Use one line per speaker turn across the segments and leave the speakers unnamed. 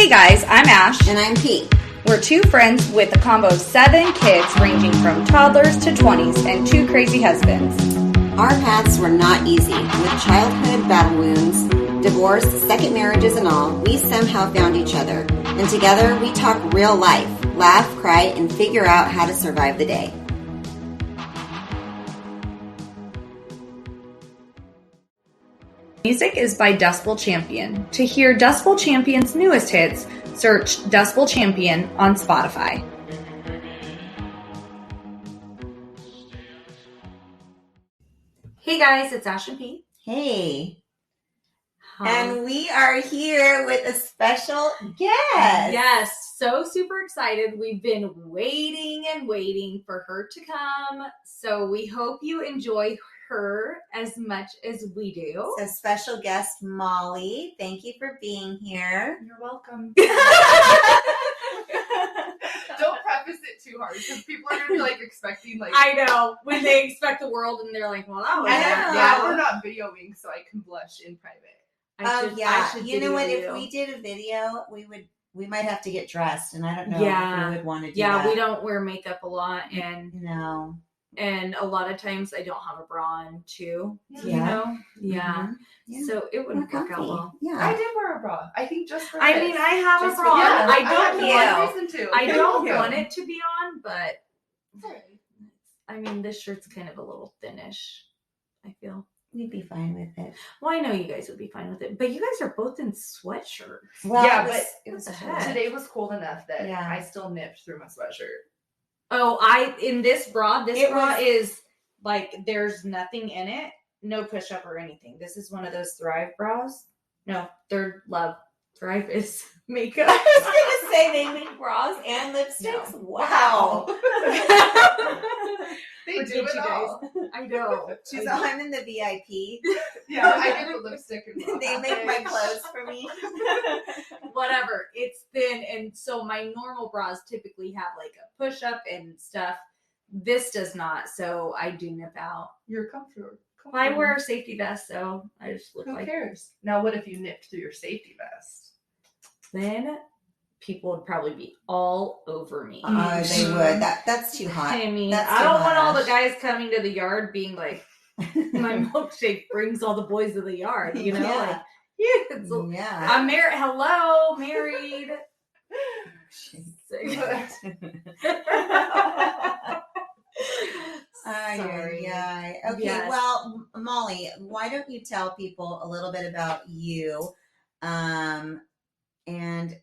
Hey guys, I'm Ash.
And I'm Pete.
We're two friends with a combo of 7 kids ranging from toddlers to 20s and 2 crazy husbands.
Our paths were not easy. With childhood battle wounds, divorce, second marriages and all, we somehow found each other. And together we talk real life, laugh, cry, and figure out how to survive the day.
Music is by Dustbowl Champion. To hear Dustbowl Champion's newest hits, search Dustbowl Champion on Spotify. Hey guys, it's Ash and Pete.
Hey.
Hi.
And we are here with a special guest.
Yes, so super excited. We've been waiting and waiting for her to come. So we hope you enjoy her as much as we do.
So special guest Molly, thank you for being here.
You're welcome. Don't preface it too hard because people are gonna be like expecting like
I know when they expect the world and they're like, well, that was
yeah, we're not videoing, so I can blush in private.
I should you know what? If we did a video, we might have to get dressed, and I don't know if we would want to do that.
Yeah, we don't wear makeup a lot, and
no.
And a lot of times I don't have a bra on too.
Yeah.
You know? Yeah.
Mm-hmm. Yeah.
So it wouldn't work out well.
Yeah.
I did wear a bra. I think just for
I
this.
mean, I have
Just
a bra.
yeah,
I don't
have no reason to.
I don't
Thank you.
want it to be on, but I mean, this shirt's kind of a little thinnish, I feel.
We'd be fine with it.
Well, I know you guys would be fine with it, but you guys are both in sweatshirts.
Well,
yeah,
it was
heck?
today was cold enough that
Yeah.
I still nipped through my sweatshirt.
Oh, in this bra is like there's nothing in it, no push up or anything. This is one of those Thrive bras. No, Third Love. Thrive is makeup.
I was gonna say they make bras and lipsticks.
No.
Wow.
They
Forget
do it
you
all.
guys. I know.
I'm in the VIP.
Yeah, I get the lipstick and bra.
They make my clothes for me.
Whatever. It's thin, and so my normal bras typically have like a push up and stuff. This does not, so I do nip out.
You're comfortable.
I wear a safety vest, so I just look
Who
like.
cares? Now, what if you nipped through your safety vest?
Then people would probably be all over me.
They would. That's too hot.
I mean,
That's
I
too
don't want all the
much.
guys coming to the yard being like, my milkshake brings all the boys to the yard, you know?
Yeah.
Like, yeah, it's
Yeah.
I'm married. Hello, married. Sorry.
Yeah. Okay.
Yes.
Well, Molly, why don't you tell people a little bit about you, and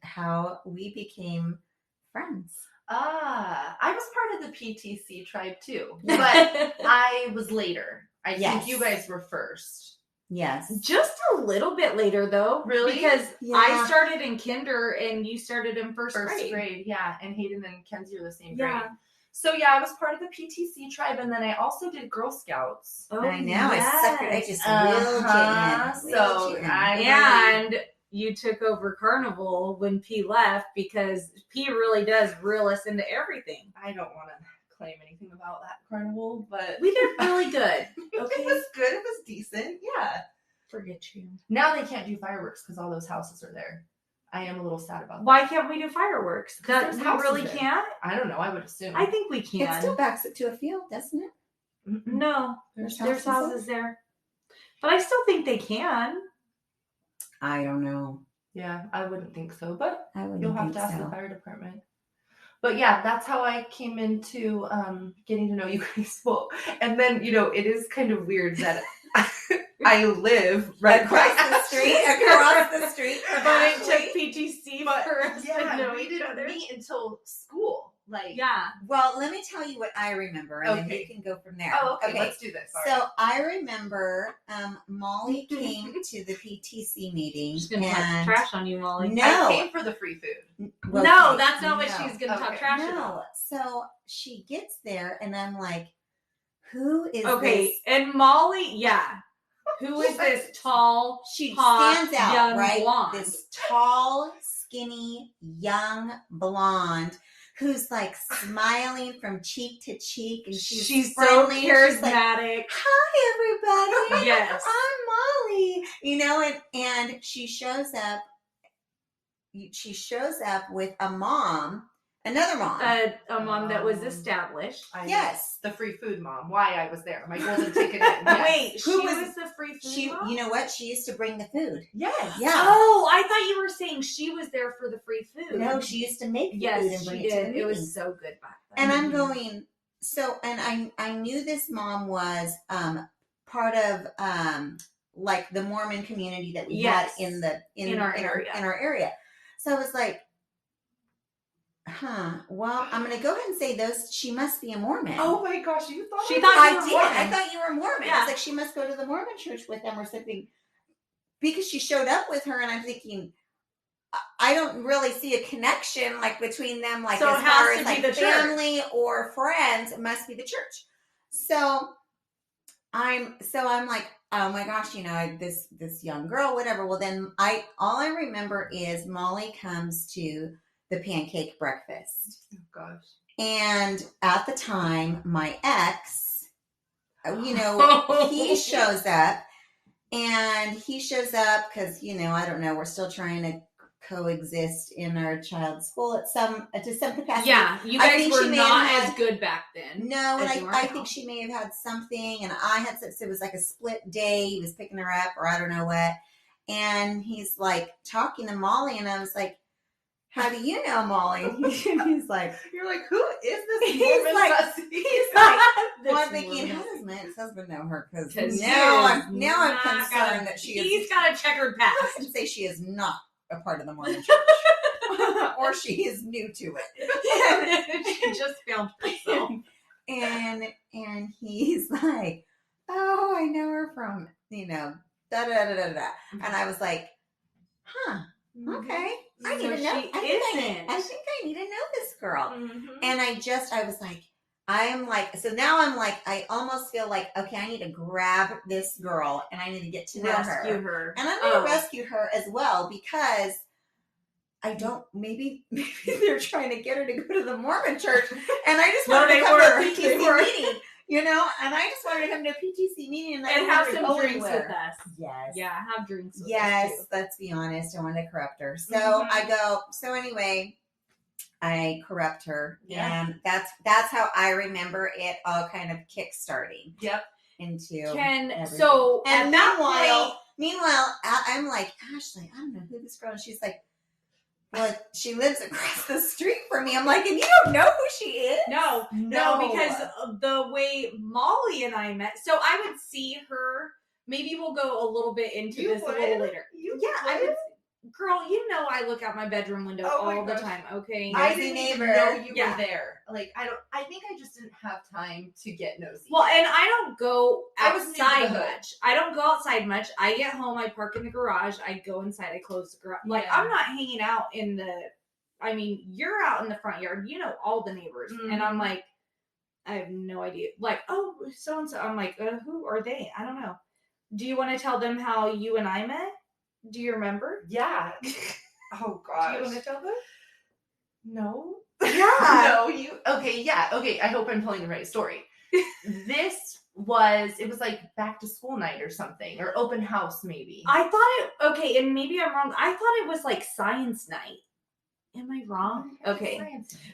how we became friends?
I was part of the PTC tribe too,
Yeah.
but I was later. I
Yes.
think you guys were first.
Yes.
Just a little bit later, though.
Really?
Because
Yeah.
I started in kinder and you started in first grade.
Yeah. And Hayden and Kenzie are the same
Yeah.
grade. So yeah, I was part of the PTC tribe, and then I also did Girl Scouts.
Oh,
I know.
yes.
I suckered. I just reeled you in.
So
Reeled you in.
And you took over Carnival when P left because P really does reel us into everything.
I don't want to claim anything about that carnival, but
We did really good. Okay.
it was good. It was decent. Yeah.
Forget you.
Now they can't do fireworks because all those houses are there. I am a little sad about that.
Why can't we do fireworks? That
there's
we
houses
really
there.
can't?
I don't know. I would assume.
I think we can.
It still backs it to a field, doesn't it?
Mm-mm.
No,
There's
there's
houses
houses there. But I still think they can.
I don't know.
Yeah, I wouldn't think so, but
I wouldn't
you'll have
think
to ask
so.
the fire department. But yeah, that's how I came into getting to know you guys. Well, and then it is kind of weird that I live right
Across
by
the street. Across the street. from
But it
Ashley.
took PTC for us to
Yeah,
know
we
each
didn't
other.
meet until school. Like
Yeah.
Well, let me tell you what I remember, and then
Okay.
you can go from there.
Oh, okay. Let's do this. All
So
right.
I remember Molly came to the PTC meeting,
She's gonna talk
and
trash on you, Molly.
No.
I came for the free food.
well,
No,
okay,
that's not what
no.
she's gonna talk
Okay.
trash about.
No. So she gets there, and I'm like, "Who is
Okay,
this?"
and Molly, yeah. Who is this tall,
She
hot,
stands out,
young
right?
blonde?
This tall, skinny, young blonde who's like smiling from cheek to cheek, and she's
so
friendly. She's like,
charismatic.
"Hi, everybody.
Yes.
I'm Molly." And she shows up, she shows up with a mom, another mom.
A mom that was established.
Yes.
The free food mom. Why I was there. My golden ticket in. Yes.
Wait, who was the free food mom?
You know what? She used to bring the food.
Yes.
Yeah.
Oh, I thought you were saying she was there for the free food.
No, she used to make the food and bring it to the meetings.
It was so good back then.
And I'm going, so, and I knew this mom was part of like the Mormon community that we had in our area. So I was like, well, I'm going to go ahead and say she must be a Mormon.
Oh my gosh, you thought
I thought you were Mormon. I was like, she must go to the Mormon church with them or something. Because she showed up with her, and I'm thinking, I don't really see a connection like between them, like so as far as like family or friends. It must be the church. So I'm like, oh my gosh, this young girl, whatever. Well, then all I remember is Molly comes to the pancake breakfast.
Oh gosh. And
at the time, my ex, he shows up. And he shows up because, I don't know, we're still trying to coexist in our child's school to some capacity.
Yeah, you guys were not as good back then.
No, and I think she may have had something, and I had so it was like a split day. He was picking her up, or I don't know what. And he's like talking to Molly, and I was like, how do you know Molly? He's like,
you're like, who is this
he's
Mormon
like,
hussy?
He's like, well, I'm thinking, how does my ex-husband know her? Because now I'm concerned that
he's got a checkered past.
I can say she is not a part of the Mormon church, or she is new to it.
She just found herself.
And he's like, oh, I know her from da da da da da. And I was like, okay. I need to know. I think I need to know this girl. Mm-hmm. And I was like, so now I'm like, I almost feel like, okay, I need to grab this girl and I need to get to know her. And I'm going to rescue her as well because maybe they're trying to get her to go to the Mormon church. And I just wanted to come to a PTC meeting. And I just wanted to come to a PTC meeting and
have some drinks with us.
Yes.
Yeah, have drinks with us.
Yes, let's be honest. I wanted to corrupt her. So I go, anyway, I corrupt her. Yeah. And that's how I remember it all kind of kick-starting.
Yep.
Into
everything.
Meanwhile, I'm like, Ashley, I don't know who this girl is. She's like, well, she lives across the street from me. I'm like, and you don't know who she is?
No, because of the way Molly and I met. So I would see her. Maybe we'll go a little bit into this a little later. I would. Girl, I look out my bedroom window all the time. Okay,
I didn't even know you were there. Like I think I just didn't have time to get nosy.
Well, and I don't go outside much. I don't go outside much. I get home, I park in the garage, I go inside, I close the garage. Like I'm not hanging out in the. I mean, you're out in the front yard. You know all the neighbors, and I'm like, I have no idea. Like, oh, so and so. I'm like, who are they? I don't know. Do you want to tell them how you and I met? Do you remember?
Yeah. Oh gosh.
Do you want to tell them?
No.
Yeah.
No, you. Okay. Yeah. Okay. I hope I'm telling the right story. It was like back to school night or something, or open house maybe.
I thought okay, and maybe I'm wrong. I thought it was like science night. Am I wrong? Okay.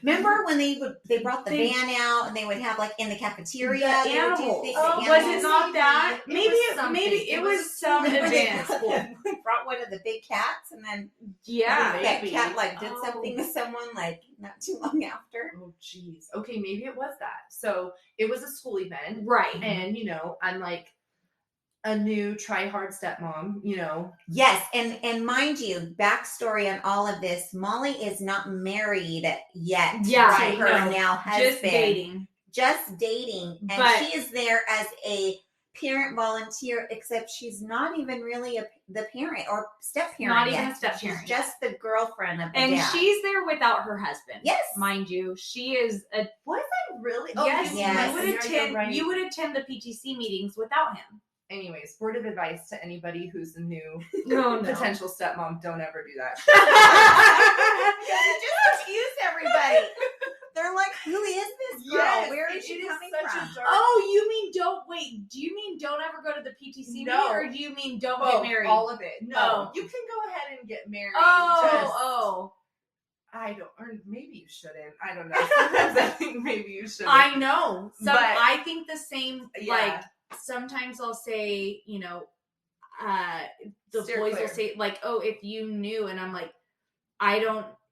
Remember when they brought the van out and they would have like in the cafeteria?
The animals. Was it not that? Maybe it was some event.
We brought one of the big cats and then that cat like did something to someone like not too long after.
Oh jeez. Okay, maybe it was that. So it was a school event,
right?
And I'm like a new try-hard stepmom,
Yes, and mind you, backstory on all of this, Molly is not married yet to her now husband. Just dating. And she is there as a parent volunteer, except she's not even really the parent or step-parent.
Not even a step-parent.
She's just the girlfriend of the dad.
And she's there without her husband.
Yes.
Mind you, she is a...
Was I really?
Oh, yes. You would attend the PTC meetings without him.
Anyways, word of advice to anybody who's a new potential stepmom: don't ever do that.
You just confuse everybody. They're like, who is this girl?
Yes,
where is she coming from?
Oh, you mean do you mean don't ever go to the PTC meeting, or do you mean don't get married?
All of it. No.
Oh.
You can go ahead and get married. I don't, or maybe you shouldn't. I don't know. Sometimes I think maybe you shouldn't.
I know.
But
I think the same,
yeah.
like, sometimes I'll say, you know, the
Steer
boys
clear.
will say, like, oh, if you knew, and I'm like,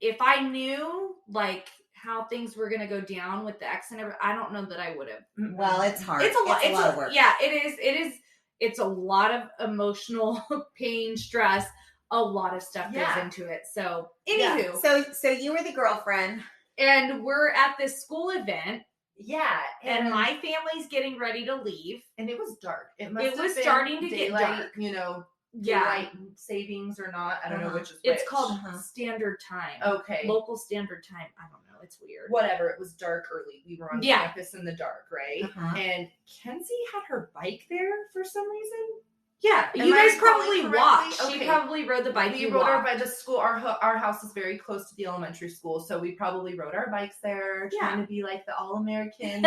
if I knew, like, how things were going to go down with the ex and everything, I don't know that I would have.
Well, it's hard.
It's a lot
of work.
Yeah, it is. It's a lot of emotional pain, stress. A lot of stuff goes into it. So, anywho.
Yeah. So you were the girlfriend.
And we're at this school event.
Yeah.
And my family's getting ready to leave.
And it was dark. It
was starting to get dark.
You know, daylight savings or not. I don't know which is which.
It's called standard time.
Okay.
Local standard time. I don't know. It's weird.
Whatever. It was dark early. We were on campus in the dark, right? And Kenzie had her bike there for some reason.
Yeah, you guys probably walked. Okay. She probably rode the bike.
We rode our bike to school. Our house is very close to the elementary school, so we probably rode our bikes there, trying to be like the all-American,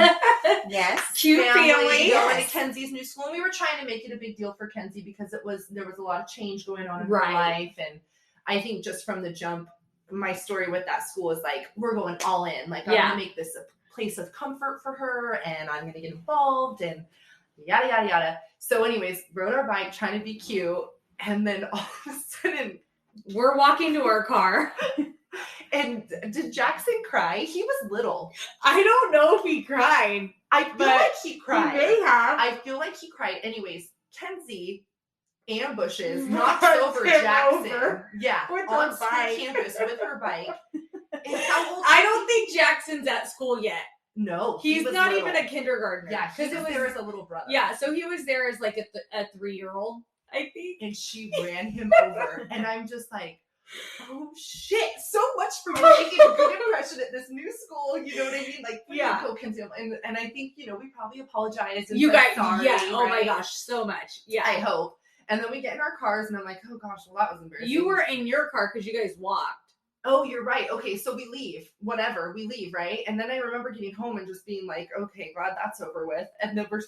cute family.
Going to Kenzie's new school. And we were trying to make it a big deal for Kenzie because there was a lot of change going on in her life, and I think just from the jump, my story with that school is like we're going all in. Like I'm gonna make this a place of comfort for her, and I'm gonna get involved and. Yada, yada, yada. So anyways, rode our bike, trying to be cute. And then all of a sudden...
We're walking to our car.
And did Jackson cry? He was little.
I don't know if he cried.
I feel like he cried.
He may have.
I feel like he cried. Anyways, Kenzie ambushes, knocks over Jackson.
With
on
her bike.
Campus with her bike. And how old
I don't think Jackson's at school yet.
No,
he's not little. Even a kindergartner.
Yeah, because it was there as a little brother.
Yeah, so he was there as like a 3-year-old, I think.
And she ran him over, and I'm just like, oh shit! So much for making a good impression at this new school. You know what I mean? Like, and I think we probably apologized. And
you guys,
sorry,
oh my gosh, so much. Yeah,
I hope. And then we get in our cars, and I'm like, oh gosh, well that was embarrassing.
You were in your car because you guys walked.
Oh, you're right. Okay, so we leave. Whatever, we leave, right? And then I remember getting home and just being like, okay, glad that's over with. And then we're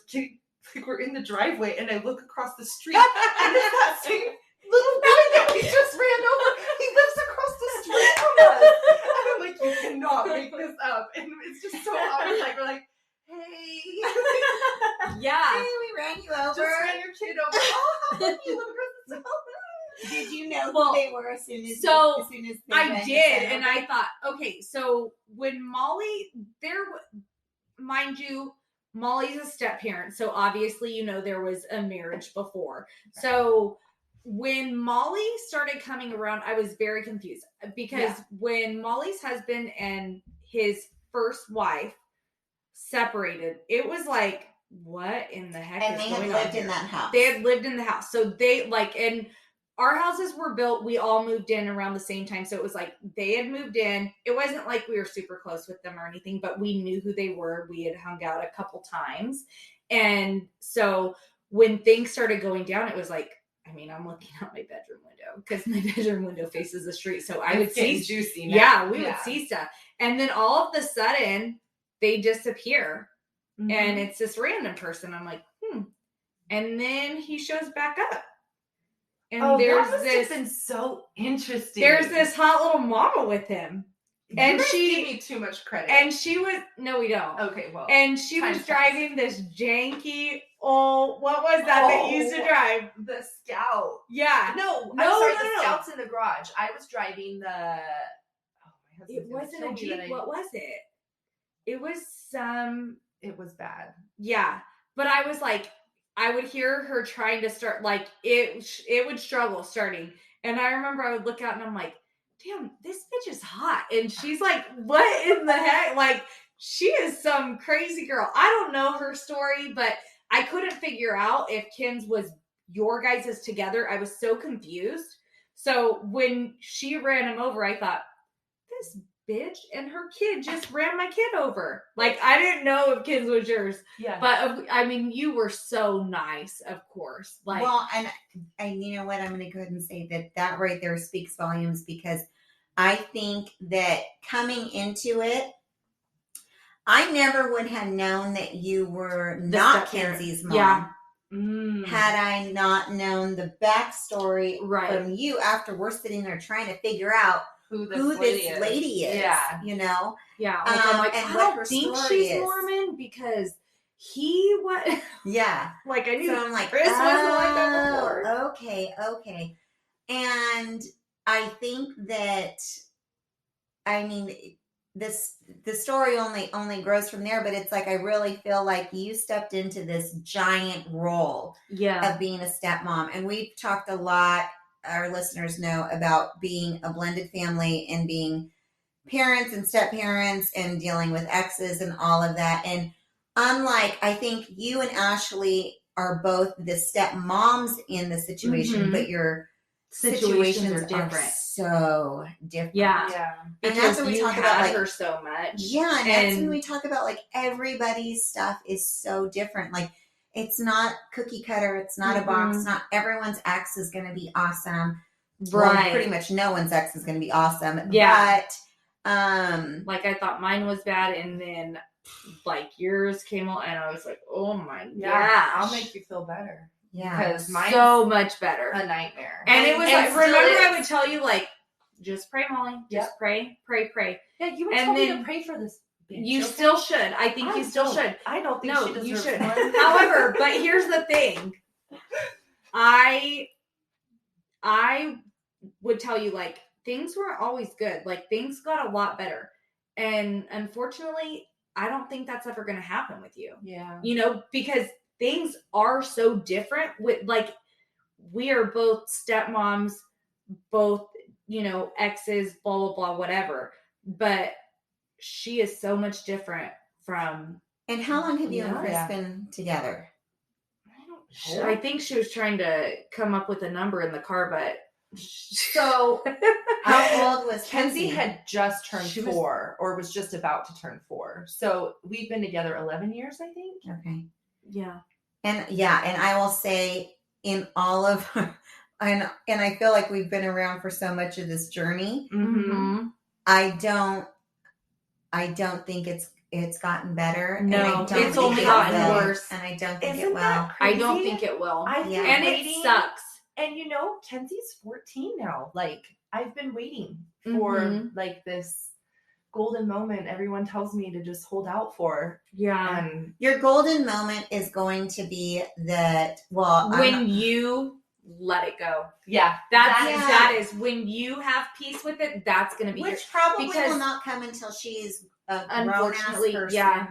in the driveway, and I look across the street, and it's that same little boy that we just ran over. He lives across the street from us. And I'm like, you cannot make this up. And it's just so obvious. Like, we're like, hey.
Yeah.
Hey, we ran you over.
Just ran your kid over. Oh, how lucky you live across the street.
Did you know who they were as soon as
I did, and I thought, okay, so when Molly, mind you, Molly's a step parent, so obviously there was a marriage before. So when Molly started coming around, I was very confused because when Molly's husband and his first wife separated, it was like, what in the heck is going on? And they had lived
in that house.
They had lived in the house, so they and our houses were built, we all moved in around the same time. So it was like they had moved in. It wasn't like we were super close with them or anything, but we knew who they were. We had hung out a couple times. And so when things started going down, it was like, I'm looking out my bedroom window because my bedroom window faces the street. So I would see
juicy. Now.
Yeah, we would see stuff. And then all of a sudden they disappear and it's this random person. I'm like, And then he shows back up. And
there's this been so interesting.
There's this hot little mama with him. And
she gave me too much credit.
And she was no, we don't.
Okay, well.
And she was driving this janky what was that you used to drive?
The Scout.
Yeah.
No, the Scout's in the garage. I was driving the
my husband. It wasn't a Jeep. What was it? It was
it was bad.
Yeah. But I was like, I would hear her trying to start, like, it would struggle starting. And I remember I would look out and I'm like, damn, this bitch is hot. And she's like, what in the heck? Like, she is some crazy girl. I don't know her story, but I couldn't figure out if Ken's was your guys' together. I was so confused. So when she ran him over, I thought, this bitch and her kid just ran my kid over. Like, I didn't know if Ken's was yours.
Yeah.
But you were so nice, of course. Like,
well, and you know what? I'm going to go ahead and say that right there speaks volumes, because I think that coming into it, I never would have known that you were not Kenzie's mom.
Yeah.
Had I not known the backstory
right.
from you after we're sitting there trying to figure out
who
this lady is.
Yeah.
You know?
Yeah. Like, I'm like,
and
I
what
don't
her
think
story
she's
is.
Mormon because he what?
Yeah.
Like, I knew
So I'm like,
Chris wasn't like that before.
Okay. And I think that, I mean, the story only grows from there, but it's like, I really feel like you stepped into this giant role of being a stepmom. And we've talked a lot, our listeners know, about being a blended family and being parents and step-parents and dealing with exes and all of that. And unlike, I think you and Ashley are both the stepmoms in the situation, but your situations are different. So different.
Yeah.
And that's when we talk about, like,
her so much.
Yeah, and that's when we talk about, like, everybody's stuff is so different. Like, it's not cookie cutter. It's not a box. Not everyone's ex is going to be awesome.
Right.
Well, pretty much no one's ex is going to be awesome.
Yeah.
But
like, I thought mine was bad, and then like yours came out, and I was like, oh my gosh.
I'll make you feel better.
Yeah.
Because mine's
so much better.
a nightmare.
And it was like, remember I would tell you, like, just pray, Molly. Just pray.
Yeah, you would tell me to pray for this bitch.
You still should. I think you still should.
I don't think she deserves
you should.
one.
However, but here's the thing. I would tell you, like, things weren't always good. Like, things got a lot better. And unfortunately, I don't think that's ever going to happen with you.
Yeah.
You know, because things are so different. With, like, we are both stepmoms, both, you know, exes, blah, blah, blah, whatever. But she is so much different from...
And how long have you and Chris been together?
I think she was trying to come up with a number in the car, but...
So,
how old was
Kenzie? Had just turned 4, or was just about to turn 4. So we've been together 11 years, I think.
Okay.
Yeah.
And I will say, in all of, and I feel like we've been around for so much of this journey.
Mm-hmm.
I don't think it's gotten better.
No,
and
it's only gotten worse.
And I don't think it will.
I don't think it will.
And
it sucks.
And you know, Kenzie's 14 now. Like, I've been waiting for like this golden moment everyone tells me to just hold out for.
Yeah.
Your golden moment is going to be that,
when you let it go.
Yeah.
That is when you have peace with it, that's going to be
which probably will not come until she's a grown-ass person.
Yeah.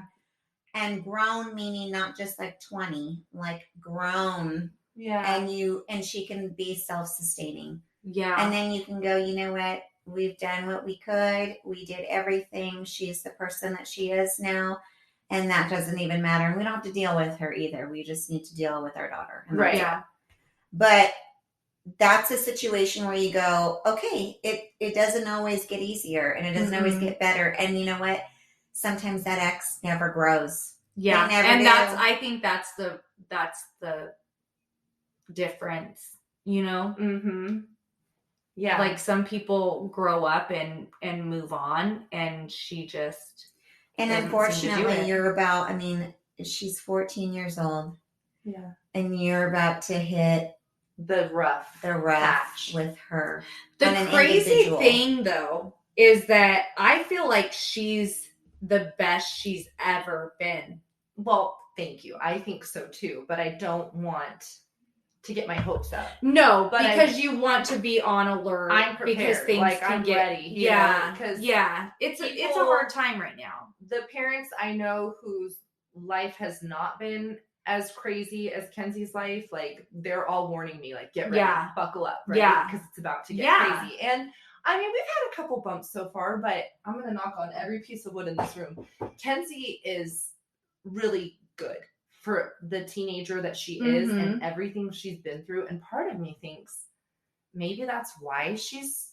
And grown meaning not just like 20, like grown.
Yeah.
And she can be self-sustaining.
Yeah.
And then you can go, you know what? We've done what we could. We did everything. She's the person that she is now. And that doesn't even matter. And we don't have to deal with her either. We just need to deal with our daughter.
Right.
Yeah.
But that's a situation where you go, okay, it doesn't always get easier and it doesn't always get better. And you know what? Sometimes that ex never grows.
Yeah. And I think that's the difference, you know?
Mm-hmm. Yeah.
Like, some people grow up and move on, and she just...
And unfortunately, she's 14 years old.
Yeah.
And you're about to hit
the rough patch
with her.
The crazy thing, though, is that I feel like she's the best she's ever been.
Well, thank you. I think so too, but I don't want to get my hopes up.
No, but because you want to be on alert.
I'm prepared.
Because things
I'm
get
ready.
Because it's a hard time right now.
The parents I know whose life has not been as crazy as Kenzie's life, like, they're all warning me, like, get ready, buckle up, right?
Yeah,
because it's about to get crazy. And I mean, we've had a couple bumps so far, but I'm gonna knock on every piece of wood in this room. Kenzie is really good for the teenager that she is and everything she's been through. And part of me thinks maybe that's why she's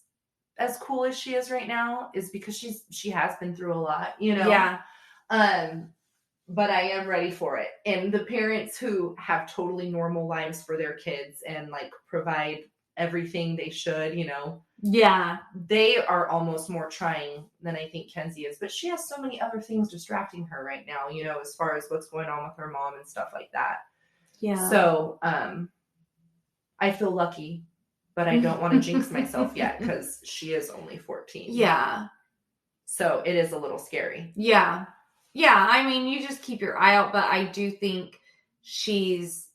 as cool as she is right now, is because she has been through a lot, you know?
Yeah.
But I am ready for it. And the parents who have totally normal lives for their kids and like provide everything they should, you know?
Yeah.
They are almost more trying than I think Kenzie is. But she has so many other things distracting her right now, you know, as far as what's going on with her mom and stuff like that.
Yeah.
So I feel lucky but I don't want to jinx myself yet because she is only 14.
Yeah.
So it is a little scary.
Yeah. Yeah. I mean, you just keep your eye out, but I do think she's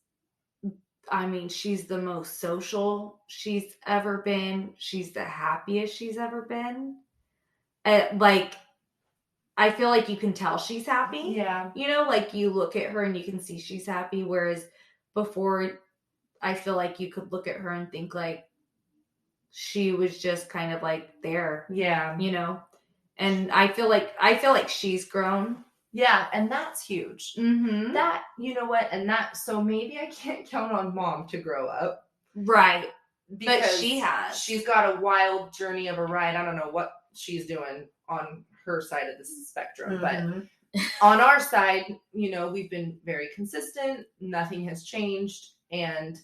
the most social she's ever been. She's the happiest she's ever been. Like, I feel like you can tell she's happy.
Yeah.
You know, like you look at her and you can see she's happy. Whereas before, I feel like you could look at her and think like she was just kind of like there.
Yeah.
You know? And I feel like she's grown.
Yeah, and that's huge.
Mm-hmm.
That, you know what, so maybe I can't count on mom to grow up.
Right.
Because
but she has.
She's got a wild journey of a ride. I don't know what she's doing on her side of the spectrum, but on our side, you know, we've been very consistent. Nothing has changed. And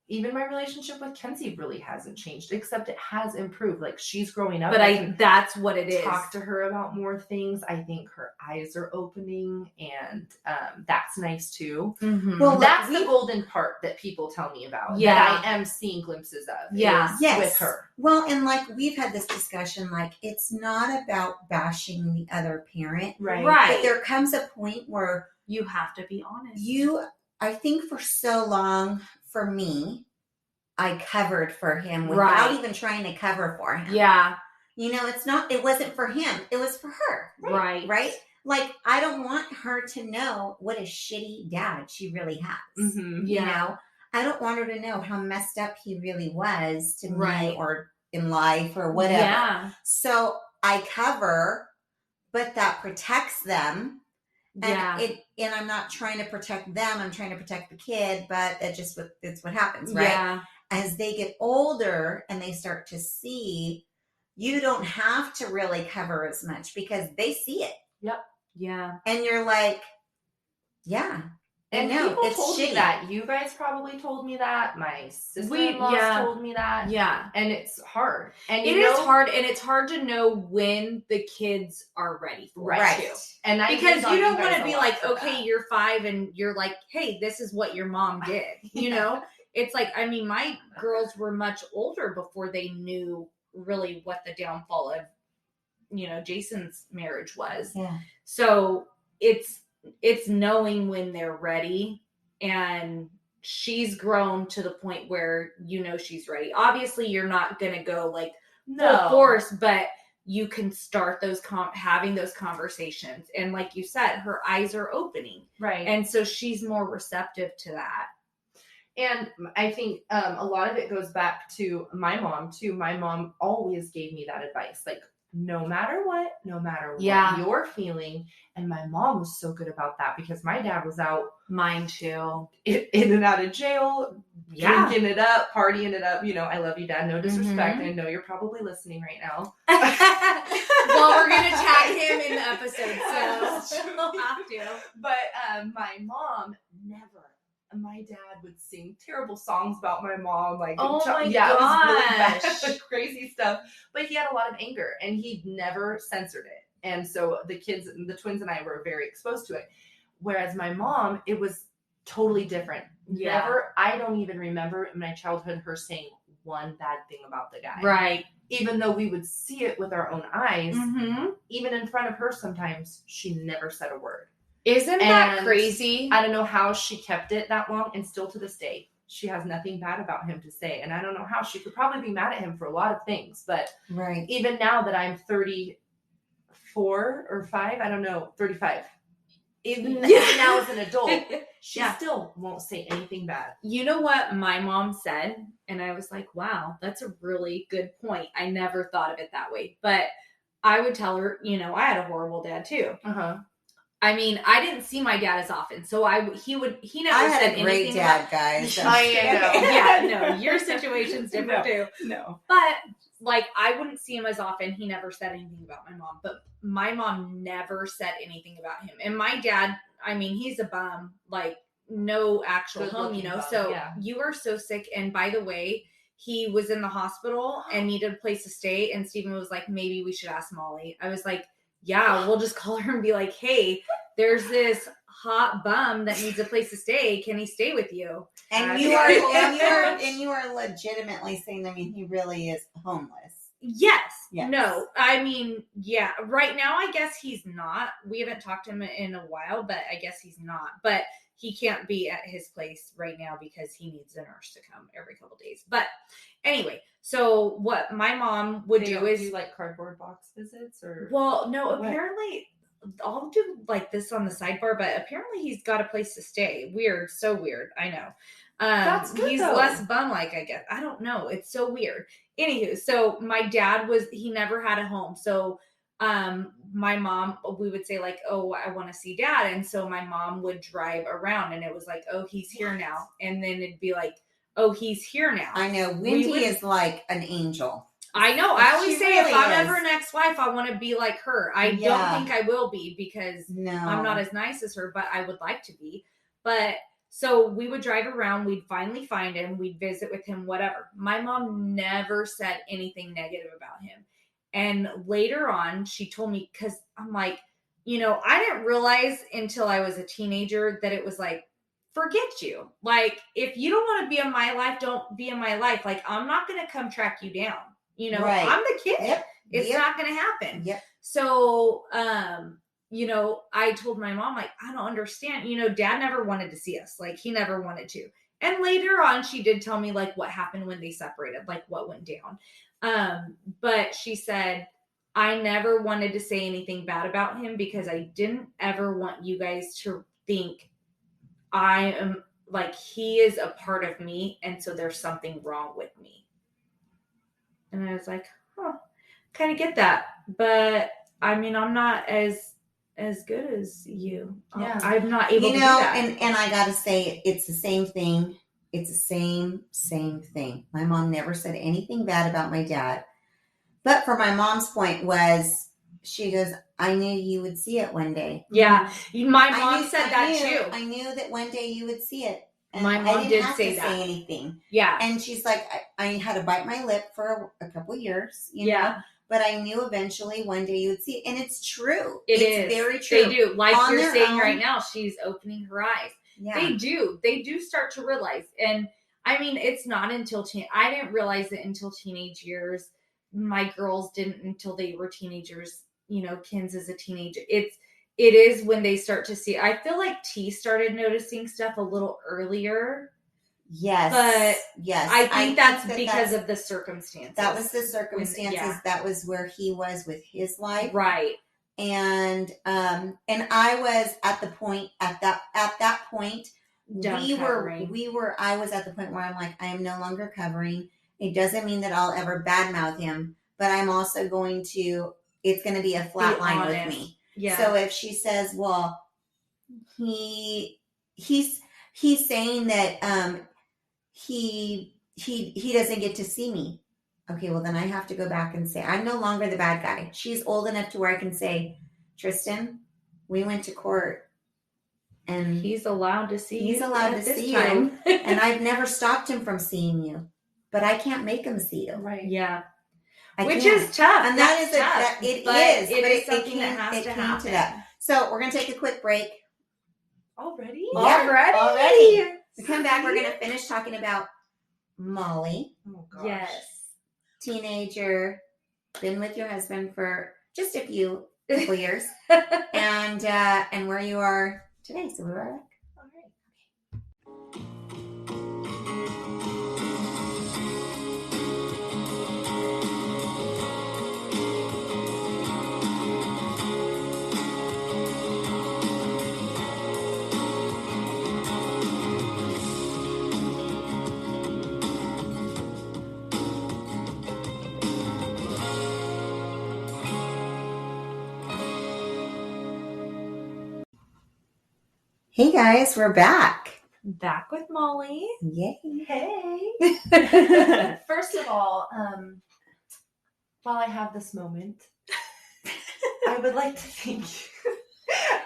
even my relationship with Kenzie really hasn't changed, except it has improved. Like, she's growing up.
But that's what it is.
Talk to her about more things. I think her eyes are opening, and that's nice too.
Mm-hmm.
Well, that's the golden part that people tell me about.
Yeah.
That I am seeing glimpses of.
Yeah.
Yes.
With her.
Well, and like we've had this discussion, like it's not about bashing the other parent.
Right.
But there comes a point where
you have to be honest.
I think for so long, for me, I covered for him without even trying to cover for him.
Yeah.
You know, it wasn't for him. It was for her.
Right.
Right? Like, I don't want her to know what a shitty dad she really has.
Mm-hmm.
You know? I don't want her to know how messed up he really was to me or in life or whatever.
Yeah.
So I cover, but that protects them. And and I'm not trying to protect them. I'm trying to protect the kid, but it's what happens, right?
Yeah.
As they get older and they start to see, you don't have to really cover as much because they see it.
Yep.
Yeah.
And you're like, yeah.
And
no,
people
it's
told
shitty.
me that. You guys probably told me that. My sister-in-law told me that.
Yeah.
And it's hard. And
it is hard, and it's hard to know when the kids are ready for it too.
And
because you don't want to be like, okay, you're 5 and you're like, hey, this is what your mom did. You know? It's like, I mean, my girls were much older before they knew really what the downfall of, you know, Jason's marriage was.
Yeah.
So it's knowing when they're ready, and she's grown to the point where, you know, she's ready. Obviously, you're not going to go like full force, but you can start having those conversations. And like you said, her eyes are opening.
Right.
And so she's more receptive to that.
And I think a lot of it goes back to my mom too. My mom always gave me that advice, like, no matter what you're feeling. And my mom was so good about that because my dad was out.
Mine too.
In and out of jail, drinking it up, partying it up. You know, I love you, Dad. No disrespect. I know you're probably listening right now.
Well, we're going to tag him in the episode, so we'll have to.
But my mom my dad would sing terrible songs about my mom, like,
oh my gosh,
it was really bad, crazy stuff. But he had a lot of anger, and he never censored it. And so the twins and I were very exposed to it. Whereas my mom, it was totally different.
Yeah.
I don't even remember in my childhood her saying one bad thing about the guy.
Right.
Even though we would see it with our own eyes, even in front of her sometimes, she never said a word.
Isn't that crazy?
I don't know how she kept it that long, and still to this day, she has nothing bad about him to say. And I don't know how. She could probably be mad at him for a lot of things, but even now that I'm 34 or 5, I don't know, 35. Even now as an adult, she still won't say anything bad.
You know what my mom said? And I was like, wow, that's a really good point. I never thought of it that way. But I would tell her, you know, I had a horrible dad too. I mean, I didn't see my dad as often, so he never said anything.
I had a great dad, guys.
I know. Yeah, no, your situation's different too.
No.
But, like, I wouldn't see him as often. He never said anything about my mom, but my mom never said anything about him. And my dad, I mean, he's a bum, like, no actual home, you know? So you are so sick. And by the way, he was in the hospital and needed a place to stay. And Stephen was like, maybe we should ask Molly. I was like, yeah, we'll just call her and be like, hey, there's this hot bum that needs a place to stay. Can he stay with you?
And you are legitimately saying, I mean, he really is homeless.
Yes. No, I mean, yeah, right now, I guess he's not. We haven't talked to him in a while, but I guess he's not. But he can't be at his place right now because he needs a nurse to come every couple days. But anyway, so what my mom would do is
do like cardboard box visits or.
Well, no, apparently I'll do like this on the sidebar, but apparently he's got a place to stay. Weird, so weird. I know.
That's good,
he's
though.
less bum-like, I guess. I don't know. It's so weird. Anywho, so my dad he never had a home. So my mom, we would say like, oh, I want to see dad. And so my mom would drive around and it was like, oh, he's here now. And then it'd be like, oh, he's here now.
I know. Wendy is like an angel.
I know. I always say
really
if I'm ever an ex-wife, I want to be like her. I don't think I will be because I'm not as nice as her, but I would like to be. But so we would drive around. We'd finally find him. We'd visit with him, whatever. My mom never said anything negative about him. And later on, she told me, because I'm like, I didn't realize until I was a teenager that it was like, forget you. Like, if you don't want to be in my life, don't be in my life. Like, I'm not going to come track you down.
Right.
I'm the kid.
Yep.
It's not going to happen.
Yep.
So, I told my mom, like, I don't understand. Dad never wanted to see us. Like, he never wanted to. And later on, she did tell me, like, what happened when they separated, like, what went down. But she said, I never wanted to say anything bad about him because I didn't ever want you guys to think I am, like, he is a part of me. And so there's something wrong with me. And I was like, kind of get that. But, I mean, I'm not as good as you.
Yeah.
I'm not able to do that.
And I got to say, it's the same thing. It's the same thing. My mom never said anything bad about my dad. But for my mom's point was, she goes, I knew you would see it one day.
Yeah. My mom said that too.
I knew that one day you would see it. And
my mom
I didn't
did
have
say
to
that.
say anything.
Yeah.
And she's like, I had to bite my lip for a couple years, you know. But I knew eventually one day you would see it. And it's true. It's very true.
They do. Like
On
you're
their
saying
own.
right now, she's opening her eyes.
Yeah.
They do. They do start to realize. And I mean, it's not until I didn't realize it until teenage years. My girls didn't until they were teenagers. Ken's is a teenager. It is when they start to see. I feel like T started noticing stuff a little earlier.
Yes.
But
yes.
I think that's because of the circumstances.
That was the circumstances. That was where he was with his life.
Right.
And I was at the point at that point I was at the point where I'm like, I am no longer covering. It doesn't mean that I'll ever badmouth him, but I'm also it's going to be a flat line with me.
Yeah.
So if she says, well, he's saying that he doesn't get to see me. Okay, well then I have to go back and say, I'm no longer the bad guy. She's old enough to where I can say, Tristan, we went to court and
he's allowed to see you.
He's allowed to see you. And I've never stopped him from seeing you. But I can't make him see you.
Right.
Yeah.
Which
is tough.
And
That's
tough. It is something that has to happen. To that. So we're going to take a quick break.
Already?
Yeah, already. We come back, we're going to finish talking about Molly.
Oh, gosh.
Yes.
Teenager, been with your husband for just a couple years. and where you are today. So we're right back. Hey guys, we're back.
Back with Molly.
Yay.
Hey. First of all, while I have this moment, I would like to thank you.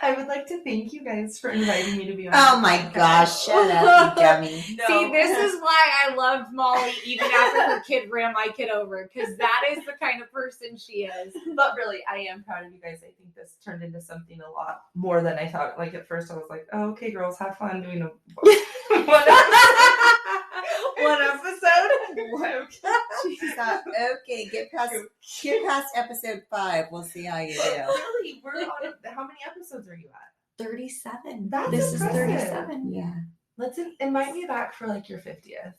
I would like to thank you guys for inviting me to be on.
Oh my gosh, shut up, you dummy.
No.
See, this is why I loved Molly even after her kid ran my kid over, because that is the kind of person she is.
But really, I am proud of you guys. I think this turned into something a lot more than I thought. Like at first I was like, oh, okay, girls, have fun doing one episode.
She thought, okay, get past episode 5. We'll see how you do.
Really, we're on. How many episodes are you at?
37.
That's
this
impressive.
is 37.
Yeah.
Let's invite me back for like your 50th.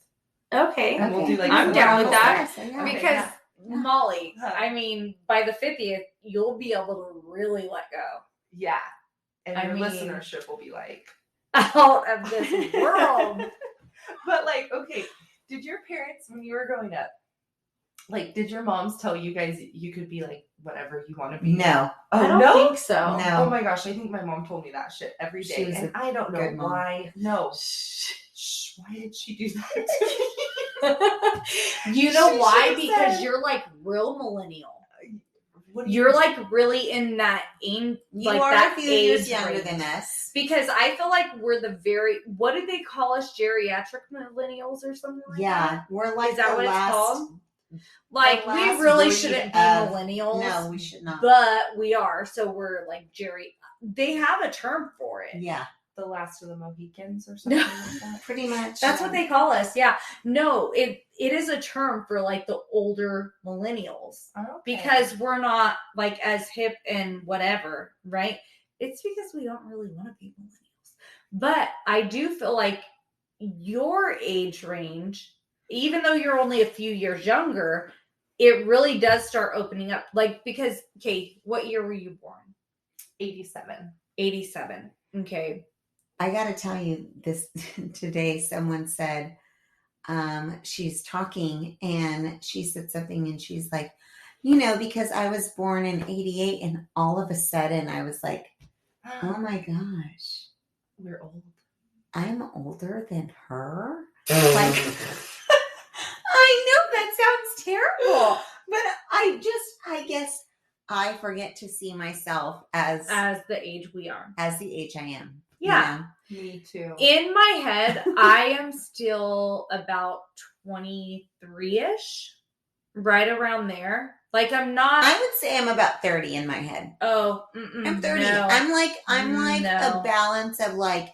Okay.
And we'll do like
I'm down with that.
Yeah.
Okay,
Because
yeah.
Molly,
Huh.
I mean, by the 50th, you'll be able to really let go
Yeah. And
I
your
mean-
listenership will be like
out of this world.
But like, okay, did your parents when you were growing up, like did your moms tell you guys you could be like whatever you want to be?
No.
Oh
I don't
no?
think so.
No.
Oh my gosh, I think my mom told me that shit every
She
day.
was
And
a
I don't know
good mom.
why. No. Shh, why did she do that to me?
You know
She
why?
should've
Because
said-
you're like real millennial.
What do you
You're
mean?
like really in that age,
You
like
are
that
a few years
age
younger
range.
than us.
Because I feel like we're the very, what did they call us, geriatric millennials or something like that?
Yeah. We're like
Is that
the
what
last.
it's called? Like,
the
we
last
really
breed
shouldn't be
of-
millennials.
No, we should not.
But we are. So we're like they have a term for it.
Yeah.
The last of the Mohicans or something like that?
Pretty much.
That's what they call us. Yeah. No, it is a term for like the older millennials.
Okay.
Because we're not like as hip and whatever, right? It's because we don't really want to be millennials. But I do feel like your age range, even though you're only a few years younger, it really does start opening up. Like, because, okay, what year were you born?
87.
87. Okay.
I got to tell you this today. Someone said, she's talking and she said something and she's like, because I was born in 88 and all of a sudden I was like, oh my gosh,
We're old.
I'm older than her. Like, I know that sounds terrible, but I guess I forget to see myself as
the age we are.
the age I am.
Yeah.
Me too.
In my head, I am still about 23-ish, right around there. Like, I'm not.
I would say I'm about 30 in my head.
Oh,
I'm 30.
No.
I'm like
No.
a balance of like,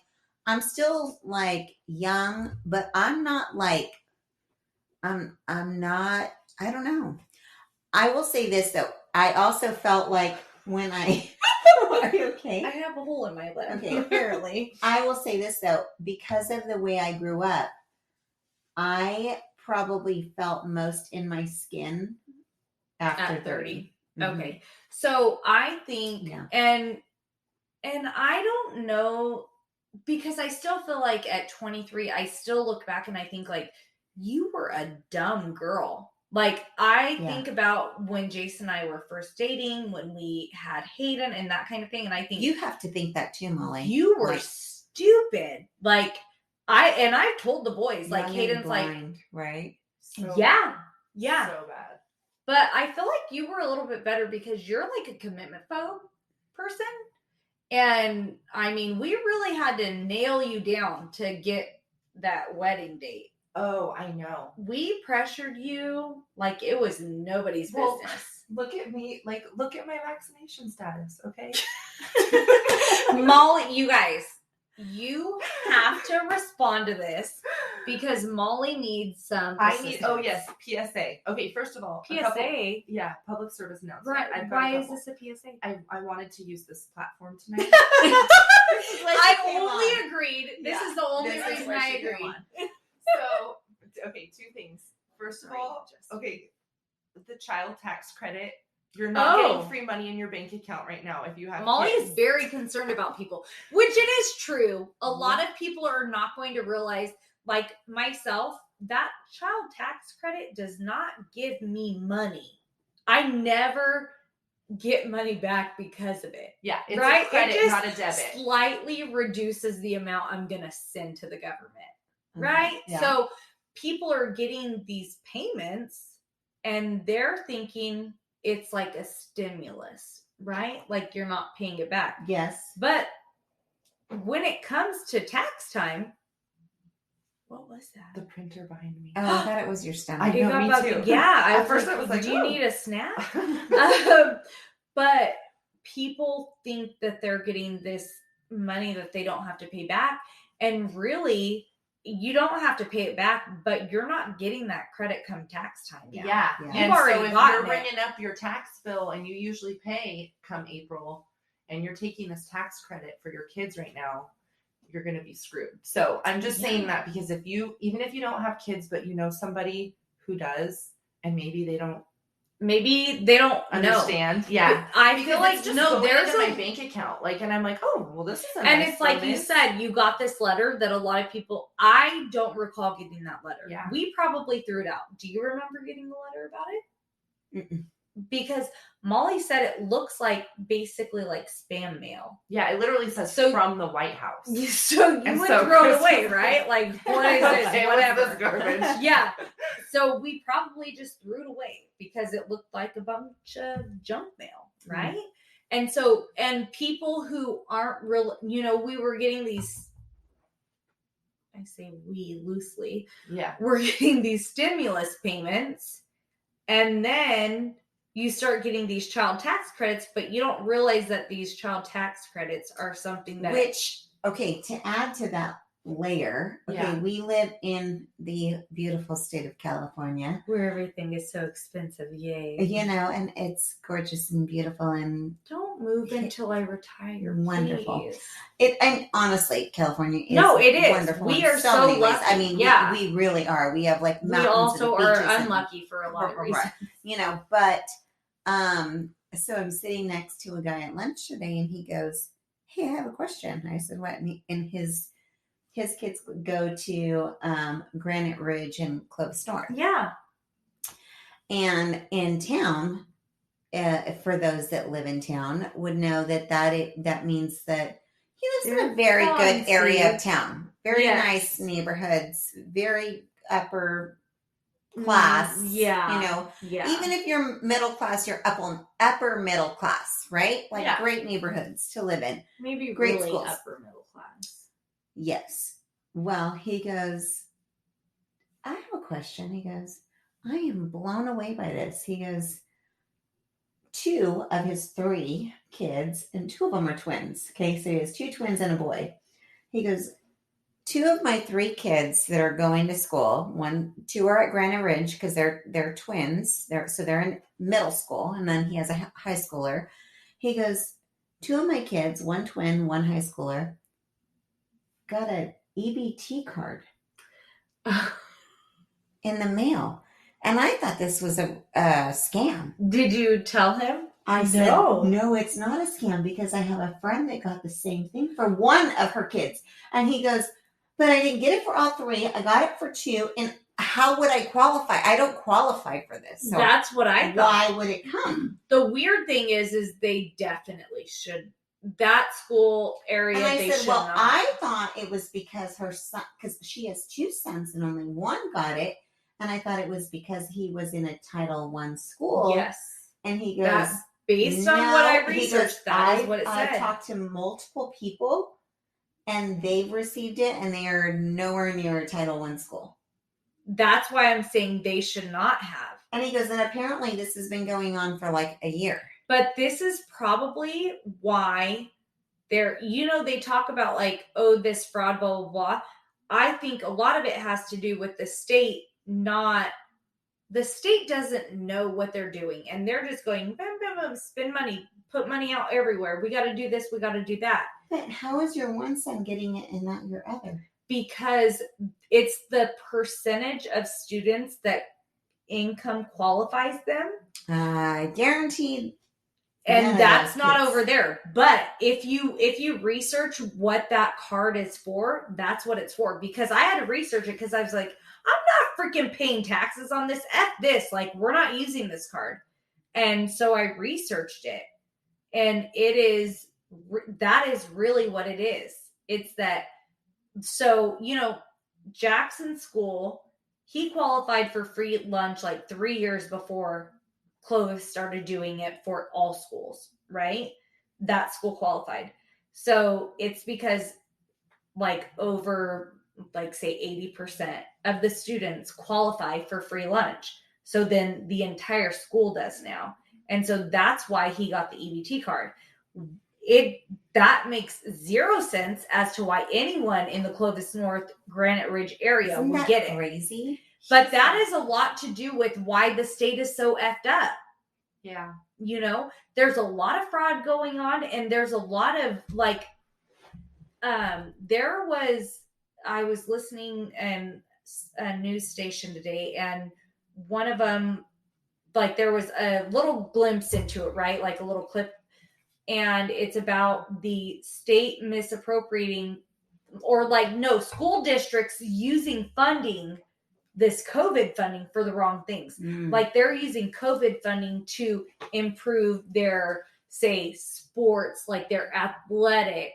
I'm still like young, but I'm not like, I'm not, I don't know. I will say this though. I also felt like when I, are you okay?
I have a hole in my lip,
Okay.
apparently.
I will say this though, because of the way I grew up, I probably felt most in my skin after
At 30.
30. Mhm.
Okay. So I think,
Yeah.
and I don't know, because I still feel like at 23, I still look back and I think like, you were a dumb girl. Like, I
Yeah.
think about when Jason and I were first dating, when we had Hayden and that kind of thing. And I think
You have to think that too, Molly.
you were
Like,
stupid. Like, I've told the boys, like,
young and
Hayden's like,
blind, right?
So
yeah.
So bad.
But I feel like you were a little bit better because you're like a commitment phobe person. And I mean, we really had to nail you down to get that wedding date.
Oh, I know.
We pressured you like it was nobody's
Well,
business.
Look at me. Like, look at my vaccination status, okay?
Molly, you guys, you have to respond to this because Molly needs some assistance.
Oh yes, PSA. Okay, first of all,
PSA?
public service announcement.
Right.
I've got
Why
a
is
couple.
this a PSA?
I wanted to use this platform tonight.
I
came
only
on.
agreed. This
Yeah,
is the only
this is
reason
where
I
she came
agreed.
on.
So, okay, two things. First of all, okay, the child tax credit. You're not
Oh.
getting free money in your bank account right now if you have
Molly
kids.
is very concerned about people, which it is true. A lot of people are not going to realize, like myself, that child tax credit does not give me money. I never get money back because of it.
Yeah, it's
Right?
a credit,
It just
not a debit.
slightly reduces the amount I'm going to send to the government. Right?
Yeah.
So people are getting these payments and they're thinking it's like a stimulus. right? Like you're not paying it back.
Yes.
But when it comes to tax time, what was that?
The printer behind me.
Oh, I thought it was your stomach.
I know, me too.
Yeah.
At first I was like,
do you
"Oh."
need a snack? But people think that they're getting this money that they don't have to pay back. And really, you don't have to pay it back, but you're not getting that credit come tax time now.
Yeah.
You've
And
already
so if
gotten
you're
it.
bringing up your tax bill and you usually pay come April and you're taking this tax credit for your kids right now, you're going to be screwed. So I'm just saying that because even if you don't have kids, but you know somebody who does, and maybe they don't understand.
Know.
Yeah.
I feel like
just
there's
my bank account. Like, and I'm like, oh, well, this is a
and
nice
it's like
bonus.
you said, you got this letter that a lot of people, I don't recall getting that letter.
Yeah.
We probably threw it out. Do you remember getting the letter about it?
Mm-mm.
Because Molly said it looks like basically like spam mail.
Yeah, it literally says from the White House.
So you would throw it away, right? Like, what is this?
Okay,
Whatever.
what's this garbage?
Yeah. So we probably just threw it away because it looked like a bunch of junk mail, right? Mm-hmm. And people who aren't real, we were getting these, I say we loosely. Yeah. We're getting these stimulus payments, and then you start getting these child tax credits, but you don't realize that these child tax credits are something that...
to add to that layer, we live in the beautiful state of California.
Where everything is so expensive, yay.
And it's gorgeous and beautiful and...
Don't move until I retire,
wonderful.
Please.
And honestly, California is
it is.
wonderful.
We are so lucky.
Ways. I mean, we really are. We have like mountains.
We also are unlucky for a lot of reasons.
But so I'm sitting next to a guy at lunch today, and he goes, "Hey, I have a question." I said, "What?" And his kids go to Granite Ridge and Clovis North.
Yeah.
And in town, for those that live in town, would know that means that he lives in a very good area of town. Very nice neighborhoods, very upper class.
Yeah.
Even if you're middle class, you're upper middle class, right? Like great neighborhoods to live in.
Maybe
great
really
schools.
Upper middle class.
Yes. Well, he goes, "I have a question." He goes, "I am blown away by this." He goes, 2 of his 3 kids, and 2 of them are twins. Okay, so he has 2 twins and a boy. He goes, 2 of my 3 kids that are going to school, 2 are at Granite Ridge because they're twins. They're in middle school, and then he has a high schooler. He goes, 2 of my kids, 1 twin, 1 high schooler, got an EBT card in the mail. And I thought this was a scam.
Did you tell him?
I said, no, it's not a scam because I have a friend that got the same thing for 1 of her kids. And he goes, "But I didn't get it for all 3. I got it for 2. And how would I qualify? I don't qualify for this." So
that's what I thought.
Why would it come?
The weird thing is they definitely should. That school area,
and I
they
said,
should
well,
not.
I thought it was because her son, because she has 2 sons and only 1 got it. And I thought it was because he was in a Title I school.
Yes.
And he goes,
based on what I researched, that is what it said.
I talked to multiple people and they've received it and they are nowhere near a Title I school.
That's why I'm saying they should not have.
And he goes, and apparently this has been going on for like a year.
But this is probably why they talk about like, this fraud, blah, blah, blah. I think a lot of it has to do with the state the state doesn't know what they're doing. And they're just going, bam, bam, bam, spend money, put money out everywhere. We got to do this. We got to do that.
But how is your one son getting it and not your other?
Because it's the percentage of students that income qualifies them.
Guaranteed.
And that's not over there. But if you research what that card is for, that's what it's for. Because I had to research it because I was like, I'm not freaking paying taxes on this. F this. Like, we're not using this card. And so I researched it. And that is really what it is. It's that, so, Jackson School, he qualified for free lunch like 3 years before Clovis started doing it for all schools, right? That school qualified. So it's because like over like say 80% of the students qualify for free lunch. So then the entire school does now. And so that's why he got the EBT card. That makes zero sense as to why anyone in the Clovis North Granite Ridge area would get it.
Crazy?
But that is a lot to do with why the state is so effed up.
Yeah.
You know, there's a lot of fraud going on, and there's a lot of like I was listening in a news station today, and one of them, like there was a little glimpse into it, right? Like a little clip, and it's about the state misappropriating, or like no, school districts using funding, this COVID funding for the wrong things. Like they're using COVID funding to improve their, say, sports, like their athletic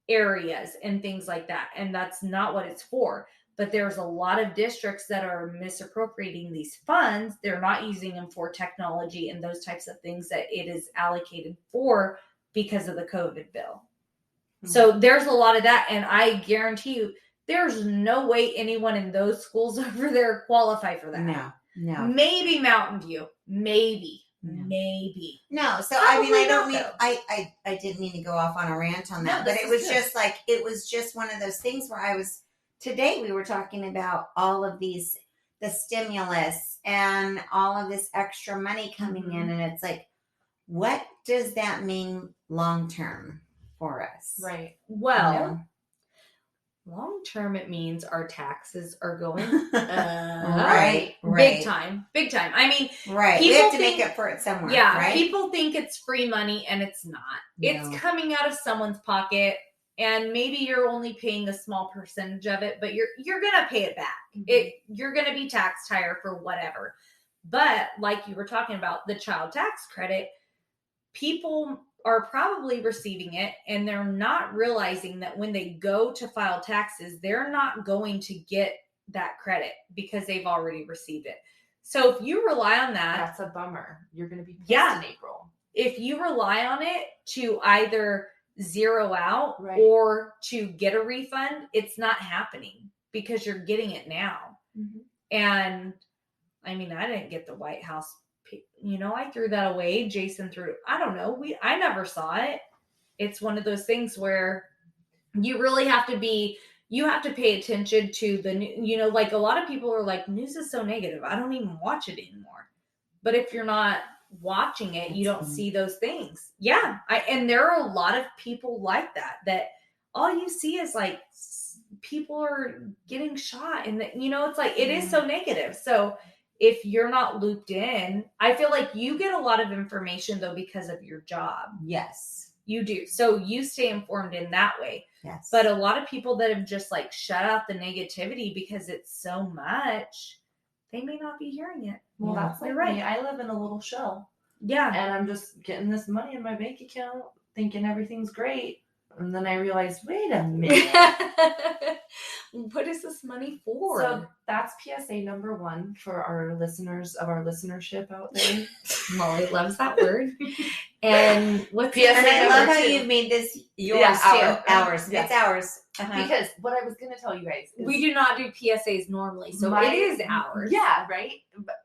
areas and things like that. And that's not what it's for. But there's a lot of districts that are misappropriating these funds. They're not using them for technology and those types of things that it is allocated for because of the COVID bill. So there's a lot of that. And I guarantee you, there's no way anyone in those schools over there qualify for that.
No.
Maybe Mountain View. Maybe.
No. So
Probably
I don't mean
though.
I didn't mean to go off on a rant on that,
No,
but it was just one of those things where today we were talking about all of the stimulus and all of this extra money coming in, and it's like, what does that mean long term for us?
Right.
Well, long term, it means our taxes are going
right.
Big time. I mean,
right. We have to make up for it somewhere.
Yeah.
Right?
People think it's free money, and it's not. No. It's coming out of someone's pocket, and maybe you're only paying a small percentage of it, but you're gonna pay it back. You're gonna be taxed higher for whatever. But like you were talking about, the child tax credit, people are probably receiving it, and they're not realizing that when they go to file taxes, they're not going to get that credit because they've already received it. So if you rely on that,
that's a bummer. You're going to be pissed in April.
If you rely on it to either zero out or to get a refund, it's not happening because you're getting it now. And I mean, I didn't get the White House. I threw that away. Jason threw it. I don't know. I never saw it. It's one of those things where you really have to pay attention to the, like a lot of people are like, news is so negative. I don't even watch it anymore. But if you're not watching it, you don't see those things. Yeah. And there are a lot of people like that all you see is like people are getting shot, and it's like, it is so negative. So if you're not looped in, I feel like you get a lot of information though because of your job.
Yes.
You do. So you stay informed in that way.
Yes.
But a lot of people that have just like shut out the negativity because it's so much, they may not be hearing it.
Well, that's like me. I live in a little shell.
Yeah.
And I'm just getting this money in my bank account, thinking everything's great. And then I realized, wait a minute.
What is this money for?
So that's PSA number 1 for our listeners of our listenership out there.
Molly loves that word. And what's
PSA and I love how you've made this yours too. Ours.
Yeah.
It's ours.
Because what I was going to tell you guys is
we do not do PSAs normally, so it is ours.
Yeah, right?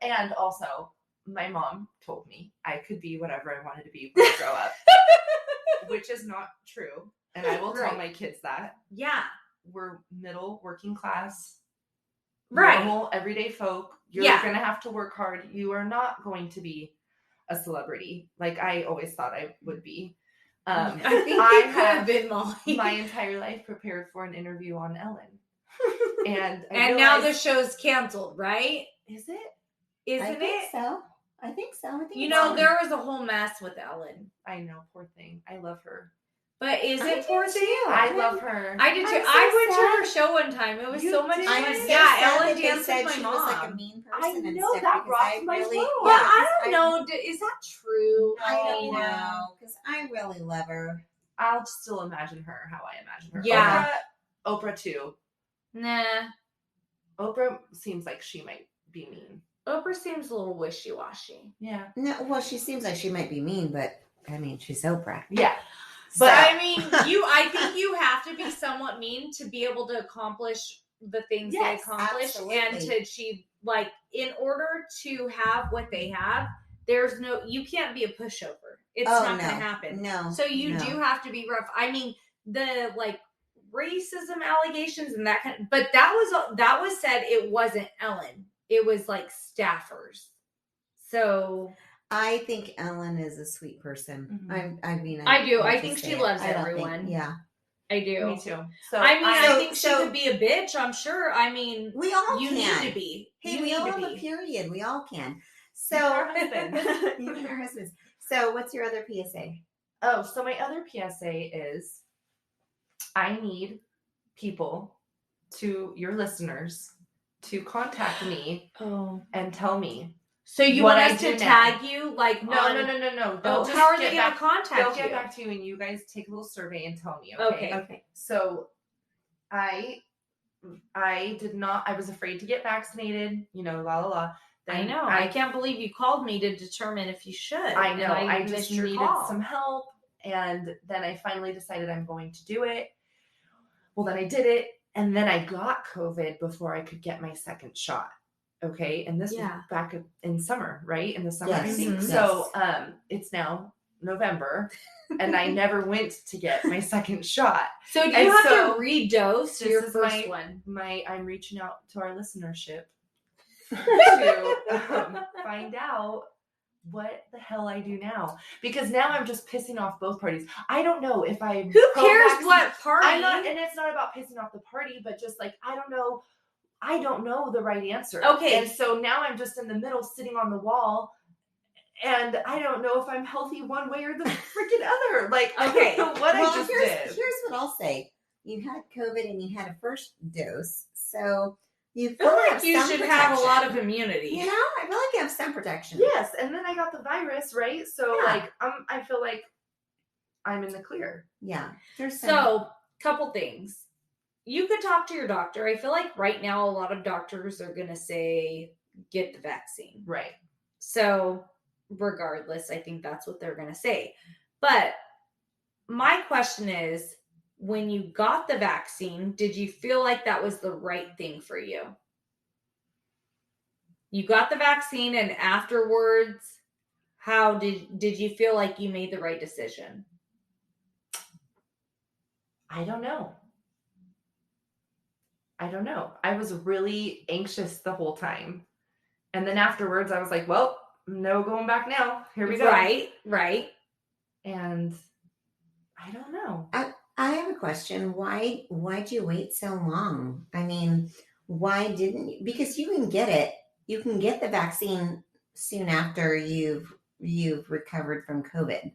And also, my mom told me I could be whatever I wanted to be when I grow up. Which is not true. And I will tell my kids that.
Yeah.
We're middle working class.
Right.
Normal, everyday folk. You're going to have to work hard. You are not going to be a celebrity like I always thought I would be.
I think I have been, Molly.
My entire life prepared for an interview on Ellen. And
now the show's canceled, right?
Is it?
Isn't
I think
it?
So. I think so. I think
there was a whole mess with Ellen.
I know, poor thing. I love her.
But is it poor thing?
I love her.
I did too. I went to her show one time. It was so much fun. Ellen danced with my mom.
Was like a mean person.
I know that rocked my world.
Well, I don't know. Is that true?
I don't know, because I really love her.
I'll still imagine her how I imagine her.
Yeah.
Oprah too.
Nah.
Oprah seems like she might be mean.
Oprah seems a little wishy-washy.
Yeah.
No, well, she seems like she might be mean, but I mean, she's Oprah.
Yeah.
But I mean, I think you have to be somewhat mean to be able to accomplish the things they accomplish
absolutely.
and to achieve, like, in order to have what they have, you can't be a pushover. It's not going to happen.
No.
So you do have to be rough. I mean, the like racism allegations and that kind of, but that was said it wasn't Ellen. It was like staffers. So
I think Ellen is a sweet person.
Mm-hmm.
I mean,
I do. I think she loves everyone. I do.
Me too. So
I mean, I think she could be a bitch. I'm sure. I mean,
we all
you
can.
Need to be.
Hey, we all have a period. We all can. So
our husband.
Even our husbands. So what's your other PSA?
Oh, so my other PSA is I need people your listeners to contact me and tell me.
So you want us to tag you? Like
no.
Oh, how are they going to contact you?
They'll get back to you and you guys take a little survey and tell me. Okay. So I did not. I was afraid to get vaccinated. Then
I know. I can't believe you called me to determine if you should.
I know. I just needed some help, and then I finally decided I'm going to do it. Well, then I did it, and then I got COVID before I could get my second shot. Okay, and this was back in summer, right? In the summer, I think.
Yes.
So, it's now November, and I never went to get my second shot.
So do you have to redose your first one?
I'm reaching out to our listenership to find out what the hell I do now, because now I'm just pissing off both parties. I don't know if
who cares what party.
And it's not about pissing off the party, but just like I don't know the right answer.
Okay.
And so now I'm just in the middle sitting on the wall and I don't know if I'm healthy one way or the freaking other. Like,
okay.
I don't know what I just did.
Here's what I'll say. You had COVID and you had a first dose. So you
feel like you should have a lot of immunity.
You know, I feel like you have some protection.
Yes. And then I got the virus, right? So I feel like I'm in the clear.
Yeah.
So couple things. You could talk to your doctor. I feel like right now a lot of doctors are going to say, get the vaccine.
Right.
So regardless, I think that's what they're going to say. But my question is, when you got the vaccine, did you feel like that was the right thing for you? You got the vaccine and afterwards, how did you feel like you made the right decision?
I don't know. I was really anxious the whole time. And then afterwards I was like, well, no going back now. Here we go.
Right.
And I don't know.
I have a question. Why'd you wait so long? I mean, why didn't you? Because you can get it. You can get the vaccine soon after you've recovered from COVID.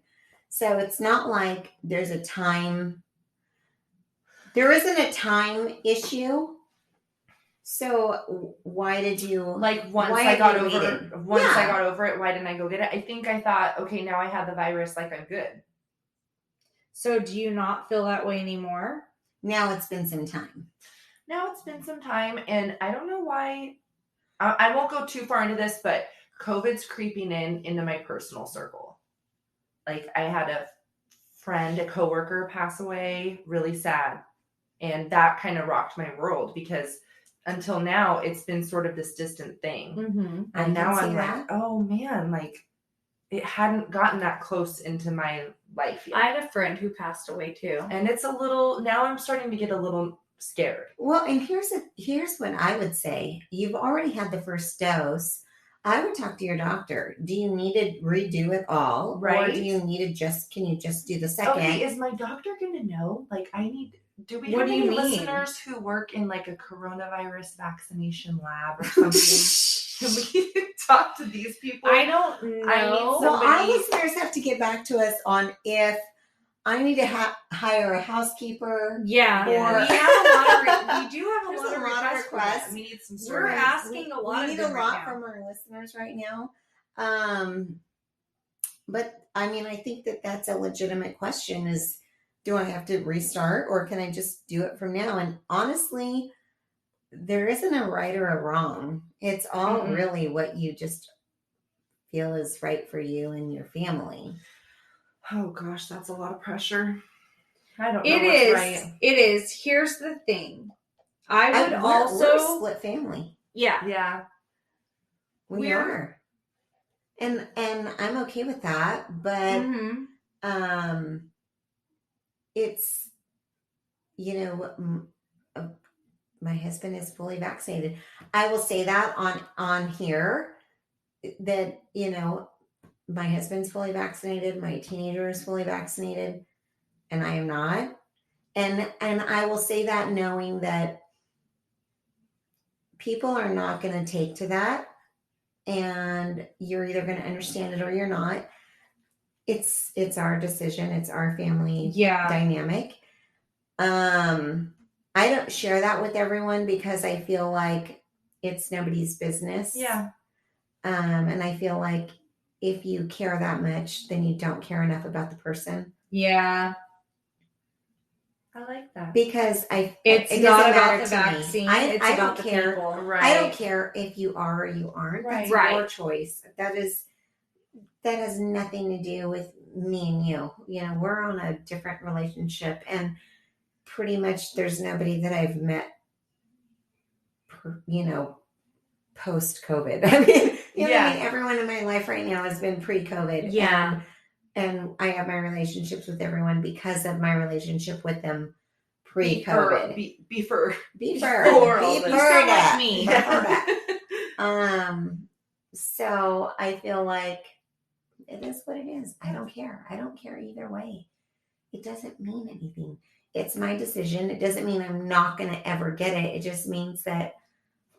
So it's not like there's a time. There isn't a time issue. So why did you
once I got over it, why didn't I go get it? I think I thought, okay, now I have the virus, like I'm good.
So do you not feel that way anymore?
Now it's been some time.
And I don't know why. I won't go too far into this, but COVID's creeping into my personal circle. Like I had a coworker pass away, really sad. And that kind of rocked my world because until now it's been sort of this distant thing.
Mm-hmm.
And now I'm like, oh man, like it hadn't gotten that close into my life yet.
I had a friend who passed away too.
And it's now I'm starting to get a little scared.
Well, and here's what I would say. You've already had the first dose. I would talk to your doctor. Do you need to redo it all?
Right.
Or do you need to can you just do the second?
Okay, is my doctor going to know? Like do we have any listeners who work in like a coronavirus vaccination lab or something? Can we talk to these people?
I don't know.
Well, our listeners have to get back to us on if I need to hire a housekeeper.
Yeah.
Or
we have a lot of
There's a lot of requests.
We need some stories.
We're asking a lot.
We need a lot from our listeners right now. But I mean, I think that's a legitimate question is, do I have to restart or can I just do it from now? And honestly, there isn't a right or a wrong. It's all really what you just feel is right for you and your family.
Oh gosh, that's a lot of pressure. I don't know
It
what's
is.
right.
It is. Here's the thing. We're
a split family.
Yeah.
Yeah.
We are. And I'm okay with that, but it's, my husband is fully vaccinated. I will say that on here that, my husband's fully vaccinated, my teenager is fully vaccinated, and I am not. And I will say that knowing that people are not going to take to that, and you're either going to understand it or you're not. It's our decision. It's our family dynamic. I don't share that with everyone because I feel like it's nobody's business.
Yeah.
And I feel like if you care that much, then you don't care enough about the person.
Yeah.
I like that.
Because
it's
it
not
doesn't
about
matter
the
to
vaccine.
me.
It's
I
about
don't
the
care.
people.
Right.
I don't care if you are or you aren't.
Right.
That's your choice. That has nothing to do with me and you. We're on a different relationship, and pretty much there's nobody that I've met, post COVID. I mean, everyone in my life right now has been pre-COVID.
Yeah.
And I have my relationships with everyone because of my relationship with them pre-COVID.
Before
that. Me.
Before that. So I feel like it is what it is. I don't care. I don't care either way. It doesn't mean anything. It's my decision. It doesn't mean I'm not going to ever get it. It just means that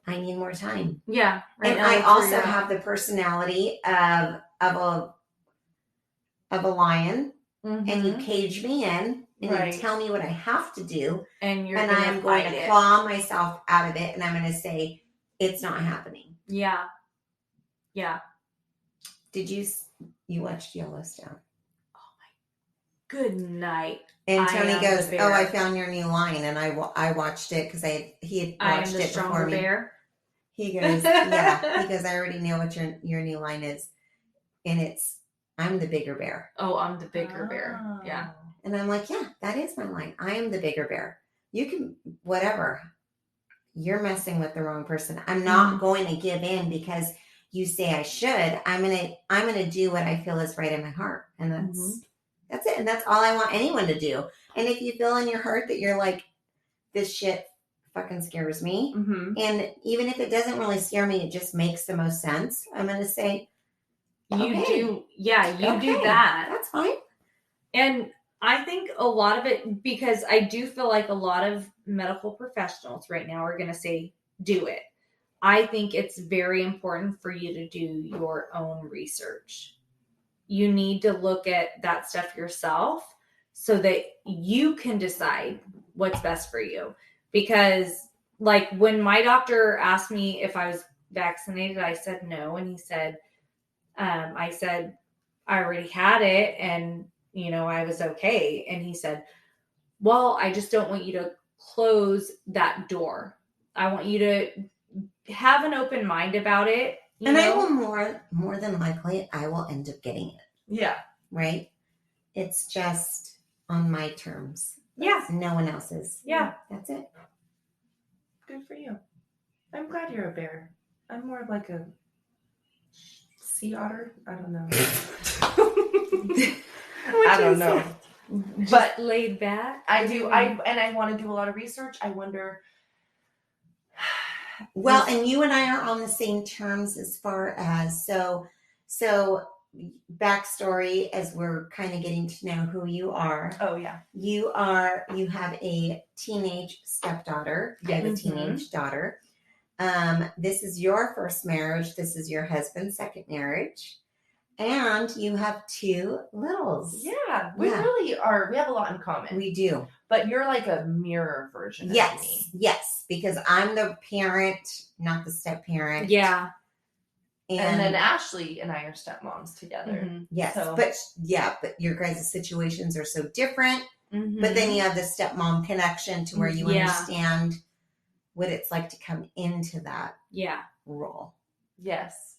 I need more time.
Yeah.
Right. And I also have the personality of a lion, and you cage me in, and you tell me what I have to do, and I'm going to claw myself out of it, and I'm going to say it's not happening.
Yeah. Yeah.
Did you watched Yellowstone?
Oh my good night.
And Tony goes, "Oh, I found your new line," and I watched it because he had watched it before me. Bear. He goes, "Yeah." He goes, "I already know what your new line is, and it's I'm the bigger bear."
Oh, I'm the bigger bear. Yeah.
And I'm like, "Yeah, that is my line. I am the bigger bear. You can whatever. You're messing with the wrong person. I'm not going to give in because you say I should. I'm gonna do what I feel is right in my heart, and that's it. And that's all I want anyone to do. And if you feel in your heart that you're like, this shit fucking scares me, and even if it doesn't really scare me, it just makes the most sense. I'm gonna say,
you do that.
That's fine.
And I think a lot of it, because I do feel like a lot of medical professionals right now are going to say, do it. I think it's very important for you to do your own research. You need to look at that stuff yourself so that you can decide what's best for you. Because like when my doctor asked me if I was vaccinated, I said no. And he said, I said, I already had it and I was okay. And he said, well, I just don't want you to close that door. I want you to have an open mind about it.
I will more than likely, I will end up getting it.
Yeah.
Right? It's just on my terms.
Yeah.
No one else's.
Yeah.
That's it.
Good for you. I'm glad you're a bear. I'm more of like a sea otter. I don't know. I don't know.
But laid back.
I do. I want to do a lot of research. I wonder.
Well, and you and I are on the same terms as far as so backstory as we're kind of getting to know who you are.
Oh yeah.
You have a teenage stepdaughter. I have a teenage daughter. This is your first marriage. This is your husband's second marriage. And you have two littles.
Yeah, we really are. We have a lot in common.
We do.
But you're like a mirror version of me.
Yes, because I'm the parent, not the step parent.
Yeah.
And then Ashley and I are stepmoms together.
Yes,
so.
but your guys' situations are so different. But then you have the stepmom connection to where you understand what it's like to come into that
Yeah.
role.
Yes.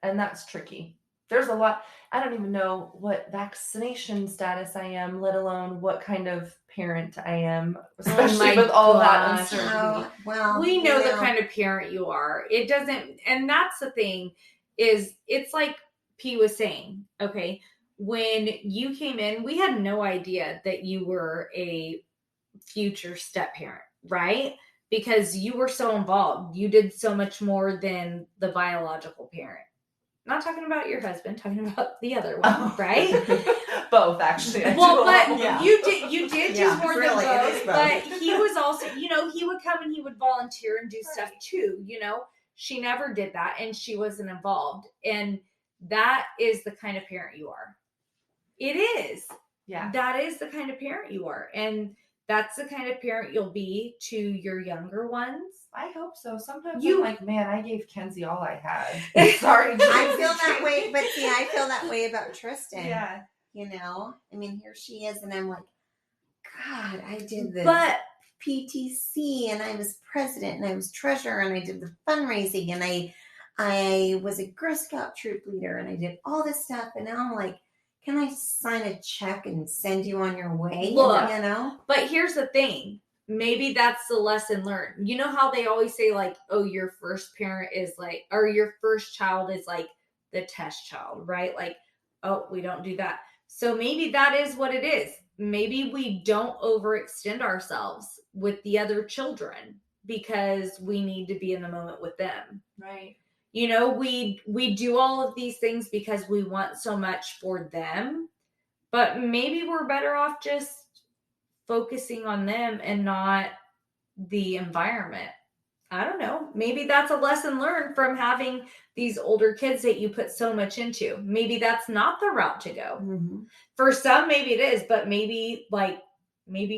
And that's tricky. There's a lot. I don't even know what vaccination status I am, let alone what kind of parent I am, especially with all that uncertainty.
Oh, well,
we know the kind of parent you are. It doesn't, and that's the thing, is it's like P was saying, okay, when you came in, we had no idea that you were a future step parent, right? Because you were so involved. You did so much more than the biological parent. Not talking about your husband, talking about the other one, right?
Both, actually.
Well, but you did do more
really,
than
it is
both.
both.
But he was also, he would come and he would volunteer and do stuff too. She never did that, and she wasn't involved. And that is the kind of parent you are. It is.
Yeah.
That is the kind of parent you are, and that's the kind of parent you'll be to your younger ones.
I hope so. Sometimes I'm like, man, I gave Kenzie all I had. Sorry,
I feel that way, but see, I feel that way about Tristan.
Yeah.
I mean, here she is, and I'm like, God, I did the PTC, and I was president, and I was treasurer, and I did the fundraising, and I was a Girl Scout troop leader, and I did all this stuff, and now I'm like, can I sign a check and send you on your way?
Look,
But
here's the thing. Maybe that's the lesson learned. You know how they always say, like, oh, your first parent is like, or your first child is like the test child, right? Like, oh, we don't do that. So maybe that is what it is. Maybe we don't overextend ourselves with the other children because we need to be in the moment with them.
Right.
We do all of these things because we want so much for them, but maybe we're better off just focusing on them and not the environment. I don't know. Maybe that's a lesson learned from having these older kids that you put so much into. Maybe that's not the route to go.
Mm-hmm.
For some, maybe it is, but maybe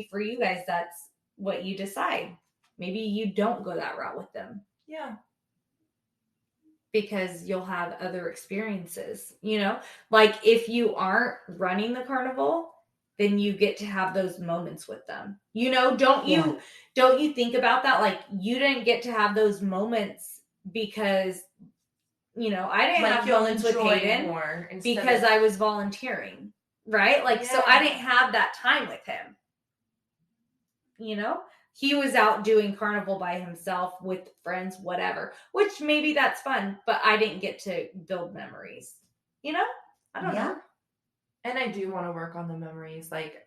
for you guys, that's what you decide. Maybe you don't go that route with them.
Yeah.
Because you'll have other experiences, like if you aren't running the carnival, then you get to have those moments with them. Don't you think about that? Like, you didn't get to have those moments because, I didn't have moments with Hayden because I was volunteering, right? Like, so I didn't have that time with him. He was out doing carnival by himself with friends, whatever, which maybe that's fun, but I didn't get to build memories. I don't know.
And I do want to work on the memories. Like,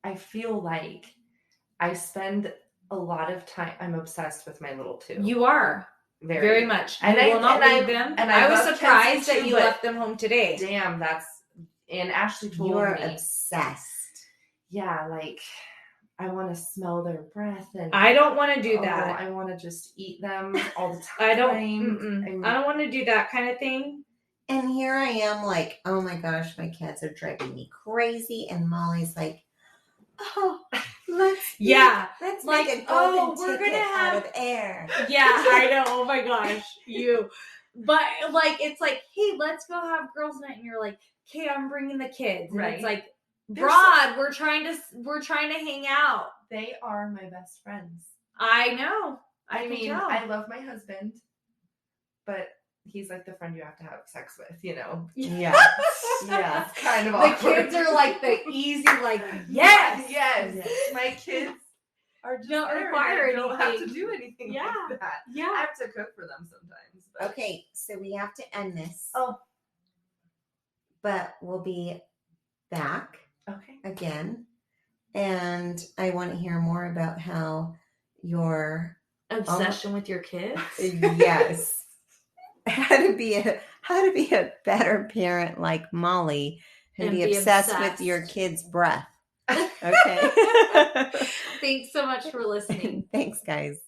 I feel like I spend a lot of time. I'm obsessed with my little two.
You are. Very much. And I will not leave them.
And
I was surprised that you left them home today.
Damn, and Ashley told me.
You're obsessed.
Yeah, like, I want to smell their breath, and
I don't want to do that.
I want to just eat them all the time.
I don't want to do that kind of thing.
And here I am, like, oh my gosh, my cats are driving me crazy, and Molly's like, oh, let's make an open ticket out of air.
Yeah, I know. Oh my gosh, But like, it's like, hey, let's go have girls' night, and you're like, okay, I'm bringing the kids, and
right?
It's like, Rod, we're trying to hang out.
They are my best friends.
I know.
I mean, I love my husband, but he's like the friend you have to have sex with, Yeah. Yeah. It's kind of awkward.
The kids are like the easy, like, yes.
My kids are just
don't require anything.
Don't have to do anything like that.
Yeah.
I have to cook for them sometimes.
But. Okay, so we have to end this.
Oh.
But we'll be back.
Okay.
Again. And I want to hear more about how your
obsession with your kids.
Yes. How to be a better parent like Molly and be obsessed with your kids' breath. Okay.
Thanks so much for listening.
Thanks, guys.